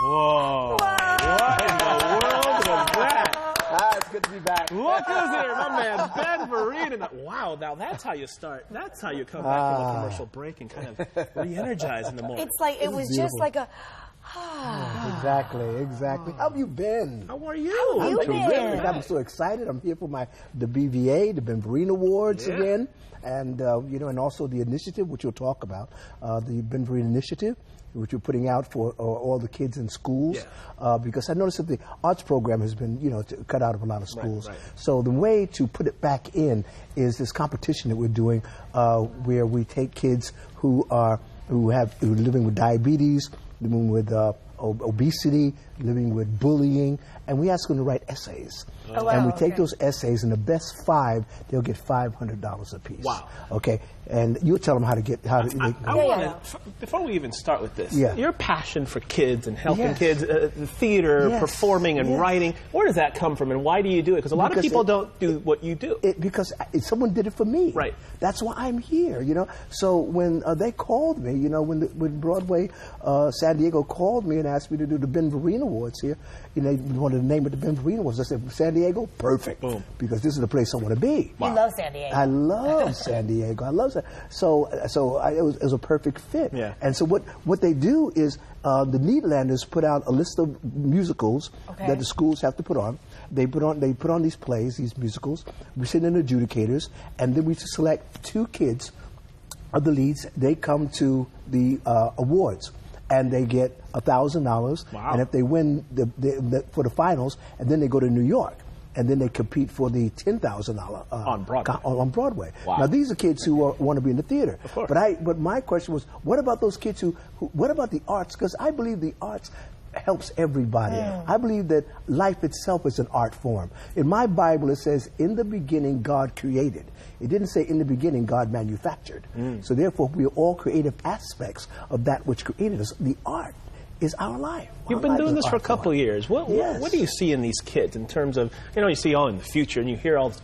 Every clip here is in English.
Whoa. What in the world was that? It's good to be back. Look who's here, my man, Ben Vereen. Wow, now that's how you start. That's how you come back from a commercial break and kind of re-energize in the morning. It's like, it was just like a... Exactly. How have you been? How are you? How have you been? I'm so excited. I'm here for the BVA, the Ben Vereen Awards again. And, you know, and also the initiative, which you'll talk about, the Ben Vereen Initiative, which we're putting out for all the kids in schools. Because I noticed that the arts program has been, you know, cut out of a lot of schools. Right. So the way to put it back in is this competition that we're doing where we take kids who are living with diabetes, living with obesity, living with bullying, and we ask them to write essays. And we take those essays, and the best 5, they'll get $500 a piece. Wow. Okay, and you'll tell them how to get before we even start with this, your passion for kids and helping kids, theater, performing, and writing, where does that come from, and why do you do it? Because a lot of people don't do what you do. Because someone did it for me. Right. That's why I'm here, you know. So when they called me, you know, when Broadway San Diego called me and asked me to do the Ben Vereen Awards here, you know, they wanted to name it the Ben Vereen Awards. I said, San Diego? Perfect. Boom. Because this is the place I want to be. You love San Diego. I love San Diego. I love San Diego. So it was a perfect fit. Yeah. And so what they do is the Nederlanders put out a list of musicals that the schools have to put on. They put on these plays, these musicals. We send in adjudicators, and then we select 2 kids of the leads. They come to the awards, and they get $1,000. Wow. And if they win for the finals, and then they go to New York. And then they compete for the $10,000 on Broadway. On Broadway. Wow. Now these are kids who want to be in the theater. Of course. But my question was, what about those kids what about the arts? Because I believe the arts helps everybody. I believe that life itself is an art form. In my Bible, it says, "In the beginning, God created." It didn't say, "In the beginning, God manufactured." So therefore, we are all creative aspects of that which created us. The art is our life. You've been doing this for a couple of years. What do you see in these kids in terms of, you know, you see all in the future and you hear all this.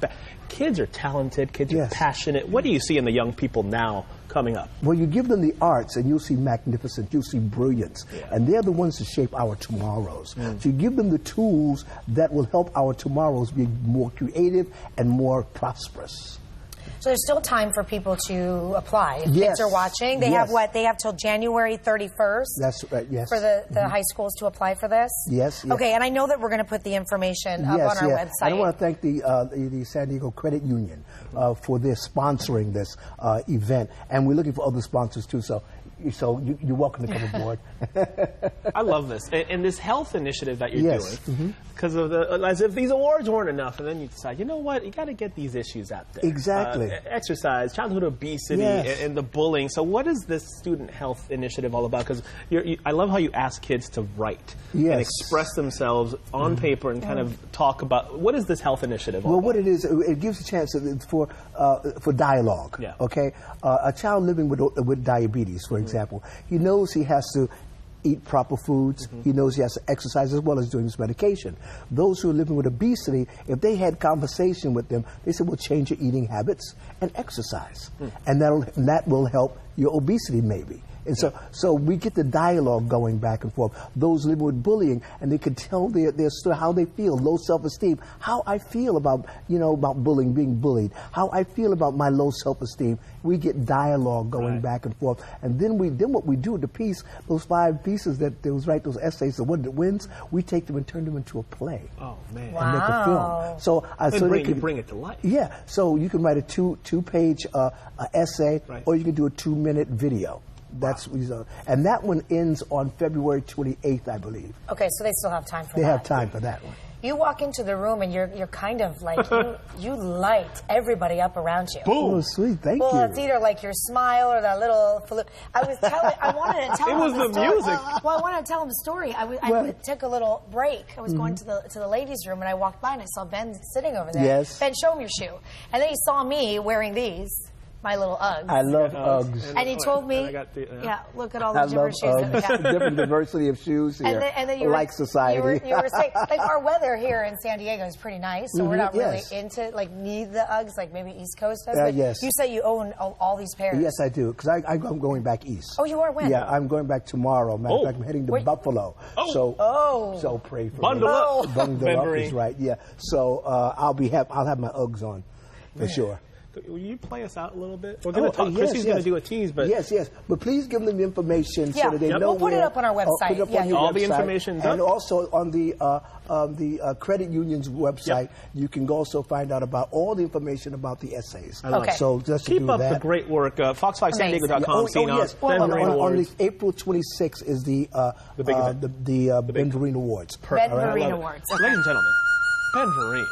Kids are talented, kids are passionate. What do you see in the young people now coming up? Well, you give them the arts and you'll see magnificence, you'll see brilliance. And they're the ones to shape our tomorrows. So you give them the tools that will help our tomorrows be more creative and more prosperous. So there's still time for people to apply. If kids are watching, they have what? They have till January 31st. That's right. Yes. For the high schools to apply for this. Yes. Okay, and I know that we're going to put the information up on our website. I want to thank the San Diego Credit Union for their sponsoring this event, and we're looking for other sponsors too. So you're welcome to come aboard. I love this. And this health initiative that you're doing, because of as if these awards weren't enough, and then you decide, you know what, you got to get these issues out there. Exactly. Exercise, childhood obesity, and the bullying. So what is this student health initiative all about? Because I love how you ask kids to write and express themselves on paper and kind of talk about, what is this health initiative all about? What it is, it gives a chance for dialogue. Yeah. Okay? A child living with diabetes, for example, he knows he has to eat proper foods. He knows he has to exercise as well as doing his medication. Those who are living with obesity, if they had conversation with them, they said, well, change your eating habits and exercise. And that will help your obesity maybe. And so we get the dialogue going back and forth. Those living with bullying, and they can tell their story, how they feel, low self-esteem, how I feel about bullying, being bullied, how I feel about my low self-esteem. We get dialogue going back and forth. And then what we do with the piece, those 5 pieces that they was write those essays, the one that wins, we take them and turn them into a play. Oh man! And make a film. So you bring it to life. Yeah. So you can write a two-page essay, or you can do a 2-minute video. That's and that one ends on February 28th, I believe. Okay, so they still have time for that. They have time for that one. You walk into the room and you're kind of like you light everybody up around you. Boom! Oh, sweet, thank you. Well, it's either like your smile or that little. I wanted to tell him. It was the music. Well, I wanted to tell him a story. I took a little break. I was going to the ladies' room and I walked by and I saw Ben sitting over there. Yes. Ben, show him your shoe. And then he saw me wearing these. my little Uggs. I love Uggs. And he told me, look at all the different shoes that we have. Different diversity of shoes here. And then you were, like society. You were saying, like, our weather here in San Diego is pretty nice, so we're not really into, like, need the Uggs, like maybe East Coast does. But yes. You say you own all these pairs. Yes, I do, because I'm going back east. Oh, you are? When? Yeah, I'm going back tomorrow. Matter of fact, I'm heading to Buffalo. So pray for me. Bundle up. Bundle up is right. Yeah. So I'll have my Uggs on for sure. Will you play us out a little bit? We're going to talk. Chrissy's going to do a tease, but yes. But please give them the information so that they know. We'll put it up on our website. All the information, and also on the credit union's website, you can also find out about all the information about the essays. Okay. So just keep up the great work. Fox5sandiego.com. Yes. On the April 26th is the Ben Vereen Awards. Ben Vereen Awards. Ladies and gentlemen, Ben Vereen.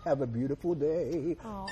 Have a beautiful day. Aww.